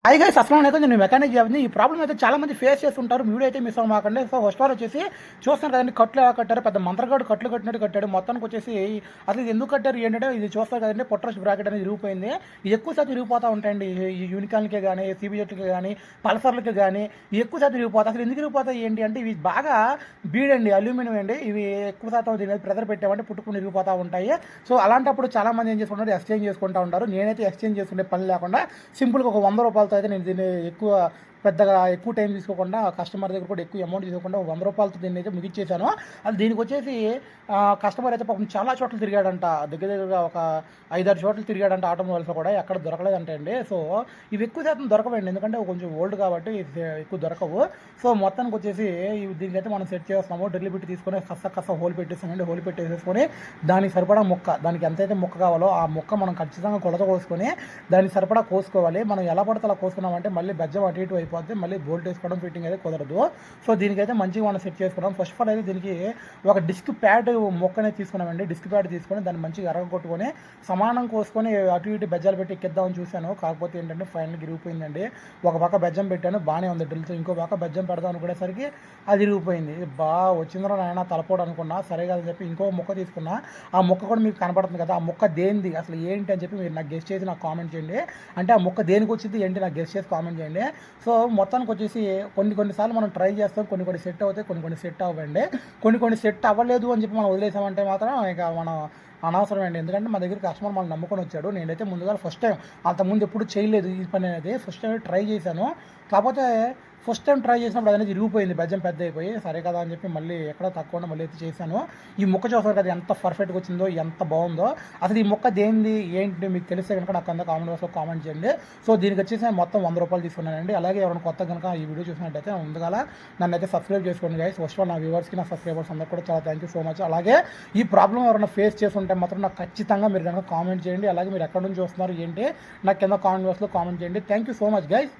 Hi guys, అస్సలం అయితే నేను మెకానిక్ జాబ్ని. ఈ ప్రాబ్లం అయితే చాలా మంది ఫేస్ చేస్తుంటారు. వీడియో అయితే మిస్ అవ్వమాకండి. సో ఫస్ట్ ఆల్ వచ్చేసి చూస్తాను కదండి, కట్లు ఎలా కట్టారు, పెద్ద మంత్రగాడు కట్లు కట్టినట్టు కట్టాడు. మొత్తానికి వచ్చేసి అసలు ఇది ఎందుకు కట్టారు ఏంటంటే, ఇది చూస్తారు కదండి, పొట్రస్ బ్రాకెట్ అనేది ఇరిగిపోయింది. ఇది ఎక్కువ శాతం ఇరిగిపోతూ ఉంటాయండి. ఈ యూనికాన్లకే కానీ, సిబిజెట్లకి కానీ, పల్సర్లకి కానీ ఎక్కువ శాతం ఇరిగిపోతాయి. అసలు ఎందుకు ఇరిగిపోతాయి ఏంటి అంటే, ఇవి బాగా బీడండి, అల్యూమినియం అండి. ఇవి ఎక్కువ శాతం దీని మీద ప్రెజర్ పెట్టామంటే పుట్టుకుని ఇరిగిపోతూ ఉంటాయి. సో అలాంటప్పుడు చాలా మంది ఏం చేసుకుంటారు, ఎక్స్చేంజ్ చేసుకుంటూ ఉంటారు. నేనైతే ఎక్స్చేంజ్ చేసుకునే పని లేకుండా సింపుల్గా ఒక 100 రూపాయలతో అయితే నేను దీన్ని పెద్దగా ఎక్కువ టైం తీసుకోకుండా, కస్టమర్ దగ్గర కూడా ఎక్కువ అమౌంట్ తీసుకోకుండా 100 రూపాయలతో దీన్ని అయితే ముగిచ్చేసాను. అది దీనికి వచ్చేసి కస్టమర్ అయితే పాపం చాలా చోట్ల తిరిగాడంట, దగ్గరగా ఒక 5-6 చోట్ల తిరిగాడంట. ఆటోమొబైల్స్లో కూడా ఎక్కడ దొరకలేదంటే అండి. సో ఇవి ఎక్కువ శాతం దొరకవండి, ఎందుకంటే కొంచెం ఓల్డ్ కాబట్టి ఎక్కువ దొరకవు. సో మొత్తానికి వచ్చేసి దీనికైతే మనం సెట్ చేస్తున్నాము. డ్రిల్ బిట్ తీసుకొని కస్స హోల్ పెట్టేస్తామండి. హోల్ పెట్టేసేసుకొని దానికి సరిపడా మొక్క, దానికి ఎంతైతే మొక్క కావాలో ఆ మొక్క మనం ఖచ్చితంగా కొలత కోసుకొని దానికి సరిపడా కోసుకోవాలి. మనం ఎలా పడితే అలా కోసుకున్నామంటే మళ్ళీ బెజ్జం అటు ఇటు అయిపోద్ది, మళ్ళీ బోల్ట్ వేసుకోవడం ఫిట్టింగ్ అయితే కుదరదు. సో దీనికైతే మంచిగా మనం సెట్ చేసుకున్నాం. ఫస్ట్ ఆఫ్ ఆల్ అయితే దీనికి ఒక డిస్క్ ప్యాడ్ మొక్క అనేది తీసుకున్నామండి. డిస్క్ ప్యాడ్ తీసుకొని దాన్ని మంచిగా ఎరగొట్టుకొని సమానం కోసుకొని అటు ఇటు బెజ్జాలు పెట్టి ఎక్కిద్దామని చూశాను. కాకపోతే ఏంటంటే ఫైనల్ ఇరిగిపోయిందండి. ఒక పక్క బెజ్జం పెట్టాను, బాగానే ఉంది డ్రిల్తో. ఇంకో పక్క బెజ్జం పెడదాం అనుకునేసరికి అది ఇరిగిపోయింది. బాగా వచ్చిందో నాయన తలపోవడం అనుకున్నా, సరే కదని చెప్పి ఇంకో మొక్క తీసుకున్నా. ఆ మొక్క కూడా మీకు కనపడుతుంది కదా, ఆ మొక్క దేనిది అసలు ఏంటి అని చెప్పి మీరు నాకు గెస్ట్ చేసి నాకు కామెంట్ చేయండి. అంటే ఆ మొక్క దేనికి వచ్చింది ఏంటి నాకు గెస్ట్ చేసి కామెంట్ చేయండి. సో మొత్తానికి వచ్చేసి కొన్నిసార్లు మనం ట్రై చేస్తాం, కొన్ని సెట్ అవుతాయి, కొన్ని సెట్ అవ్వండి. కొన్ని సెట్ అవ్వలేదు అని చెప్పి మనం వదిలేసామంటే మాత్రం ఇక మనం అనవసరమండి. ఎందుకంటే మా దగ్గర కస్టమర్ మనం నమ్ముకొని వచ్చాడు. నేనైతే ముందుగా ఫస్ట్ టైం, అంతకుముందు ఎప్పుడు చేయలేదు ఈ పని అనేది, ఫస్ట్ టైం ట్రై చేశాను. కాకపోతే ఫస్ట్ టైం ట్రై చేసినప్పుడు అనేది ఇరిగిపోయింది, బెజ్జం పెద్ద అయిపోయి. సరే కదా అని చెప్పి మళ్ళీ ఎక్కడ తక్కువ మళ్ళీ అయితే చేశాను. ఈ మొక్క చూసారు కదా ఎంత పర్ఫెక్ట్గా వచ్చిందో, ఎంత బాగుందో. అసలు ఈ మొక్క దేనిది ఏంటి మీకు తెలిస్తే కనుక నాకు అంతా కామెంట్ బాక్స్లో కామెంట్ చేయండి. సో దీనికి వచ్చేసి మొత్తం 100 రూపాయలు తీసుకున్నానండి. అలాగే ఎవరైనా కొత్త కనుక ఈ వీడియో చూసినట్టయితే ముందుగా నన్ను అయితే సబ్స్క్రైబ్ చేసుకోండి గైస్. ఫస్ట్ నా వ్యూవర్స్కి, నా సబ్స్క్రైబర్స్ అందరూ కూడా చాలా థ్యాంక్ యూ సో మచ్. అలాగే ఈ ప్రాబ్లం ఎవరైనా ఫేస్ చేస్తుంటే మాత్రం నాకు ఖచ్చితంగా మీరు కనుక కామెంట్ చేయండి. అలాగే మీరు ఎక్కడ నుంచి చూస్తున్నారు ఏంటి నాకు కింద కామెంట్ బాక్స్లో కామెంట్ చేయండి. Thank you so much guys.